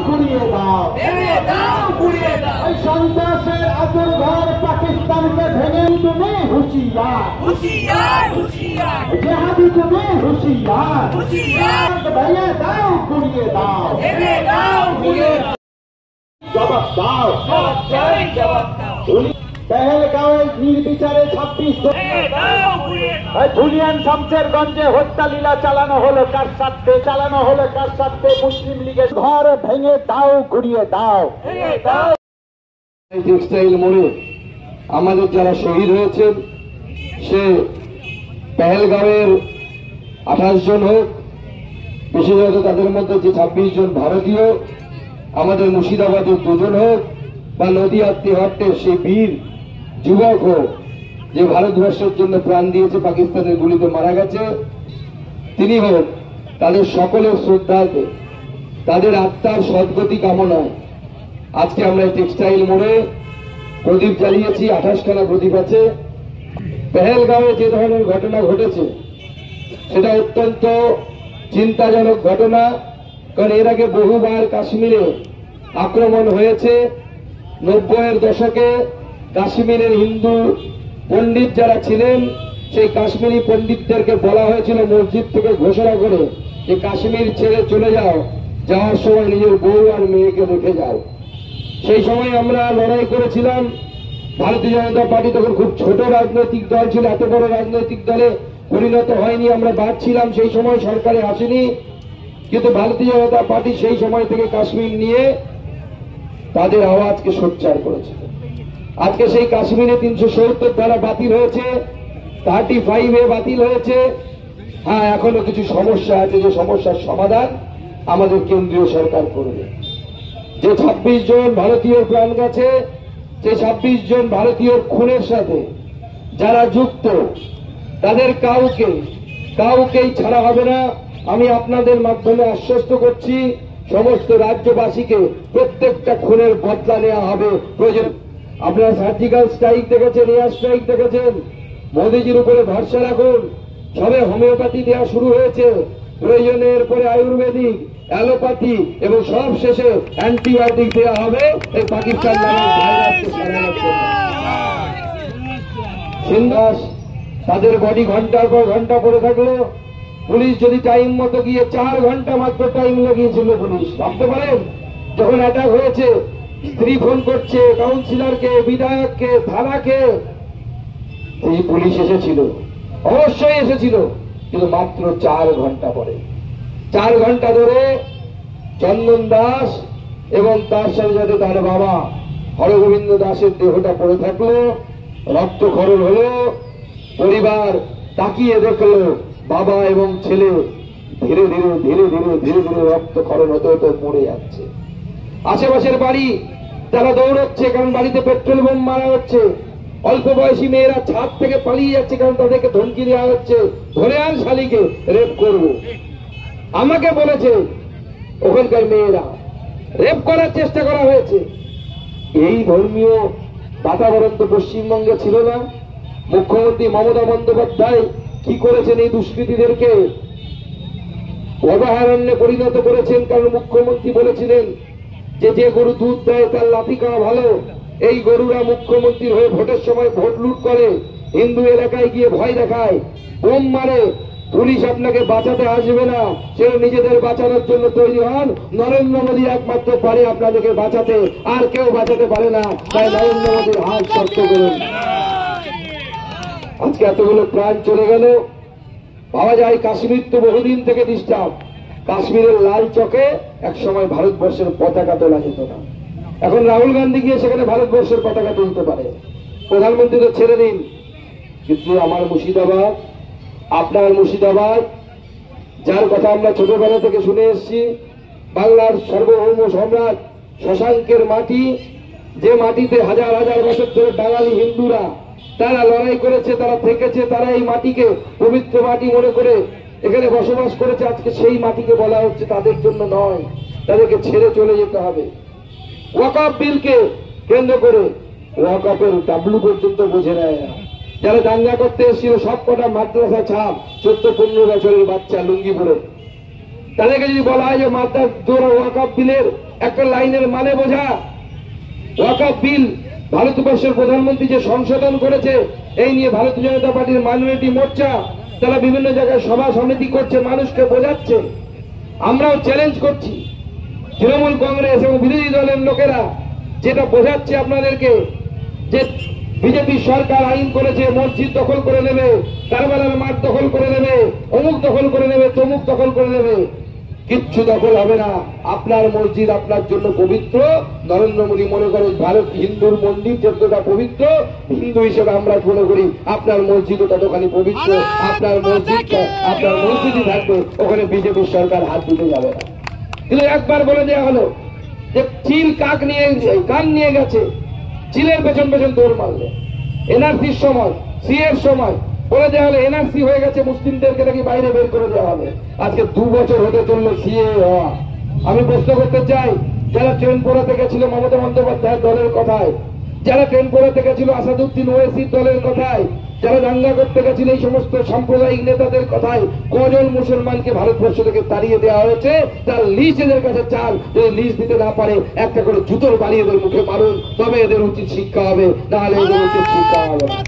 ঘুরিয়ে দাও, এই সন্ত্রাসের আতর ঘর পাকিস্তানকে ভেঙে তুমি হুঁশিয়ার, জেহাদি তুমি হুঁশিয়ার, ভেঙে দাও ঘুরিয়ে দাও, জবাব দাও। পেহেলগাঁওয়ে নির্বিচারে 26 জুলিয়ান শামশেরগঞ্জে হত্যা লীলা চালানো হলো কার সাথে? মুসলিম লীগের ঘর ভেঙে দাও ঘুরিয়ে দাও। টেক্সটাইল মোড়ে আমাদের যারা শহীদ হয়েছেন, সে পেহেলগাঁওয়ের 28 জন হোক, বিশেষত তাদের মধ্যে যে 26 জন ভারতীয়, আমাদের মুর্শিদাবাদের 2 জন হোক, বা নদিয়ার তেহট্টের সেই বীর যুবক হোক যে ভারতবর্ষের জন্য প্রাণ দিয়েছে, পাকিস্তানের গুলিতে মারা গেছে, তিনি হোক, তাদের সকলের শ্রদ্ধাতে, তাদের আত্মার সদ্গতি কামনায় আজকে আমরা এই টেক্সটাইল মোড়ে প্রদীপ জ্বালিয়েছি। 28খানা প্রদীপ আছে। পেহেলগাঁওয়ে যে ধরনের ঘটনা ঘটেছে সেটা অত্যন্ত চিন্তাজনক ঘটনা, কারণ এর আগে বহুবার কাশ্মীরে আক্রমণ হয়েছে। 90-এর দশকে কাশ্মীরের হিন্দু পণ্ডিত যারা ছিলেন, সেই কাশ্মীরি পণ্ডিতদেরকে বলা হয়েছিল মসজিদ থেকে ঘোষণা করে যে কাশ্মীর ছেড়ে চলে যাও, যাওয়ার সময় নিজের বউ আর মেয়েকে রেখে যাও। সেই সময় আমরা লড়াই করেছিলাম। ভারতীয় জনতা পার্টি তখন খুব ছোট রাজনৈতিক দল ছিল, এত বড় রাজনৈতিক দলে পরিণত হয়নি। আমরা বাড়ছিলাম, সেই সময় সরকারে আসেনি, কিন্তু ভারতীয় জনতা পার্টি সেই সময় থেকে কাশ্মীর নিয়ে তাদের আওয়াজকে সোচ্চার করেছিল। আজকে সেই কাশ্মীরে 370 ধারা বাতিল হয়েছে, 35-এ বাতিল হয়েছে। হ্যাঁ, এখনো কিছু সমস্যা আছে, যে সমস্যার সমাধান আমাদের কেন্দ্রীয় সরকার করবে। যে 26 জন ভারতীয় প্রাণ গেছে, যে 26 জন ভারতীয় খুনের সাথে যারা যুক্ত, তাদের কাউকেই ছাড়া হবে না। আমি আপনাদের মাধ্যমে আশ্বস্ত করছি সমস্ত রাজ্যবাসীকে, প্রত্যেকটা খুনের বদলা নেওয়া হবে। প্রয়োজন আপনারা সার্জিক্যাল স্ট্রাইক দেখেছেন, এয়ার স্ট্রাইক দেখেছেন, মোদীজির উপরে ভরসা রাখুন। সবে হোমিওপ্যাথি দেওয়া শুরু হয়েছে, প্রয়োজনের পরে আয়ুর্বেদিক, অ্যালোপ্যাথি এবং সব শেষে অ্যান্টিবায়োটিক দেওয়া হবে এই পাকিস্তান নামক ভাইরাসকে সরানোর জন্য। সিন্দাস তাদের বডি ঘন্টার পর ঘন্টা পড়ে থাকলো। পুলিশ যদি টাইম মতো গিয়ে 4 ঘন্টা মাত্র টাইম লাগিয়েছিল পুলিশ। ভাবতে পারেন, যখন অ্যাটাক হয়েছে, স্ত্রী ফোন করছে কাউন্সিলরকে, বিধায়ককে, থানাকে, এই পুলিশ এসেছিল, অবশ্যই এসেছিল, কিন্তু মাত্র 4 ঘন্টা পরে। 4 ঘন্টা ধরে চন্দন দাস এবং তার সাথে সাথে তার বাবা হরগোবিন্দ দাসের দেহটা পড়ে থাকলো, রক্তক্ষরণ হলো। পরিবার তাকিয়ে দেখলো বাবা এবং ছেলে ধীরে ধীরে ধীরে ধীরে ধীরে ধীরে রক্তক্ষরণ হতে হতে মরে যাচ্ছে। আশেপাশের বাড়ি তারা দৌড়চ্ছে, কারণ বাড়িতে পেট্রোল বোম মারা হচ্ছে। অল্প বয়সী মেয়েরা ছাদ থেকে পালিয়ে যাচ্ছে, কারণ তাদেরকে ধমকি দেওয়া হচ্ছে, ধরে আন শালীকে, রেপ করব। আমাকে বলেছে ওখানকার মেয়েরা রেপ করার চেষ্টা করা হয়েছে। এই ধর্মীয় বাতাবরণ তো পশ্চিমবঙ্গে ছিল না। মুখ্যমন্ত্রী মমতা বন্দ্যোপাধ্যায় কি করেছেন, এই দুষ্কৃতীদেরকে অভয়ারণ্যে পরিণত করেছেন। কারণ মুখ্যমন্ত্রী বলেছিলেন যে যে গরু দুধ দেয় তার লাথি খাওয়া ভালো। এই গরুরা মুখ্যমন্ত্রীর হয়ে ভোটের সময় ভোট লুট করে, হিন্দু এলাকায় গিয়ে ভয় দেখায়, বোম মারে। পুলিশ আপনাকে বাঁচাতে আসবে না, সেও নিজেদের বাঁচানোর জন্য তৈরি হন। নরেন্দ্র মোদী একমাত্র পারে আপনাদেরকে বাঁচাতে, আর কেউ বাঁচাতে পারে না। তাই নরেন্দ্র মোদীর হাত শক্ত করুন। আজকে এতগুলো প্রাণ চলে গেল, ভাবা যায় কাশ্মীর তো বহুদিন থেকে ডিস্টার্ব। কাশ্মীরের লাল চকে এক সময় ভারতবর্ষের পতাকা তোলা যেত না, এখন রাহুল গান্ধী গিয়ে সেখানে ভারতবর্ষের পতাকা তুলতে পারে। প্রধানমন্ত্রী তো ছেড়ে দিন, কিন্তু আমার মুর্শিদাবাদ, আপনার মুর্শিদাবাদ, যার কথা আমরা ছোটবেলা থেকে শুনে এসেছি, বাংলার সার্বভৌম সম্রাট শশাঙ্কের মাটি, যে মাটিতে হাজার হাজার বছর ধরে বাঙালি হিন্দুরা তারা লড়াই করেছে, তারা থেকেছে, তারা এই মাটিকে পবিত্র মাটি মনে করে এখানে বসবাস করেছে। আজকে সেই মাটিকে বলা হচ্ছে তাদের জন্য নয়, তাদেরকে ছেড়ে চলে যেতে হবে। ওয়াকফ বিলকে কেন্দ্র করে ওয়াকফের ডাবলু পর্যন্ত বোঝে নেয় না। যারা দাঙ্গা করতে এসেছিল সব কটা মাদ্রাসা ছাপ, 14-15 বছরের বাচ্চা লুঙ্গি পরে, তাদেরকে যদি বলা হয় যে মাদ্রাস ওয়াকফ বিলের একটা লাইনের মানে বোঝা, ওয়াকফ বিল ভারতবর্ষের প্রধানমন্ত্রী যে সংশোধন করেছে, এই নিয়ে ভারতীয় জনতা পার্টির মাইনরিটি মোর্চা তারা বিভিন্ন জায়গায় সভা সমিতি করছে, মানুষকে বোঝাচ্ছে। আমরাও চ্যালেঞ্জ করছি তৃণমূল কংগ্রেস এবং বিরোধী দলের লোকেরা যেটা বোঝাচ্ছে আপনাদেরকে যে বিজেপি সরকার আইন করেছে মসজিদ দখল করে নেবে, কারবালার মাঠ দখল করে নেবে, অমুক দখল করে নেবে, তমুক দখল করে নেবে। কিচ্ছু দখল হবে না। আপনার মসজিদ আপনার জন্য পবিত্র। নরেন্দ্র মোদী মনে করে ভারত হিন্দুর মন্দির যতটা পবিত্র, হিন্দু হিসেবে আমরা মনে করি আপনার মসজিদও ততখানি পবিত্র। আপনার মসজিদই থাকবে, ওখানে বিজেপির সরকার হাত দিতে যাবে না। কিন্তু একবার বলে দেওয়া হলো যে চিল কান নিয়ে গেছে, চিলের পেছন পেছন দৌড় মারলে। এনআরসির সময়, সিএর সময় বলে দেওয়া হলো এনআরসি হয়ে গেছে, মুসলিমদেরকে নাকি বাইরে বের করে দেওয়া হবে। আজকে 2 বছর হতে চললো সিএ হওয়া। আমি প্রশ্ন করতে চাই, যারা ট্রেন পড়াতে গেছিল মমতা বন্দ্যোপাধ্যায়ের দলের কথায়, যারা ট্রেন পড়াতে গেছিল আসাদুদ্দিন ওয়েসির দলের কথায়, যারা দাঙ্গা করতে গেছিল এই সমস্ত সাম্প্রদায়িক নেতাদের কথায়, কজন মুসলমানকে ভারতবর্ষ থেকে তাড়িয়ে দেওয়া হয়েছে তার লিস্ট এদের কাছে চান। যদি লিস্ট দিতে না পারে একটা করে জুতোর বাড়ি এদের মুখে মারুন, তবে এদের উচিত শিক্ষা হবে, নাহলে এদের উচিত শিক্ষা হবে না।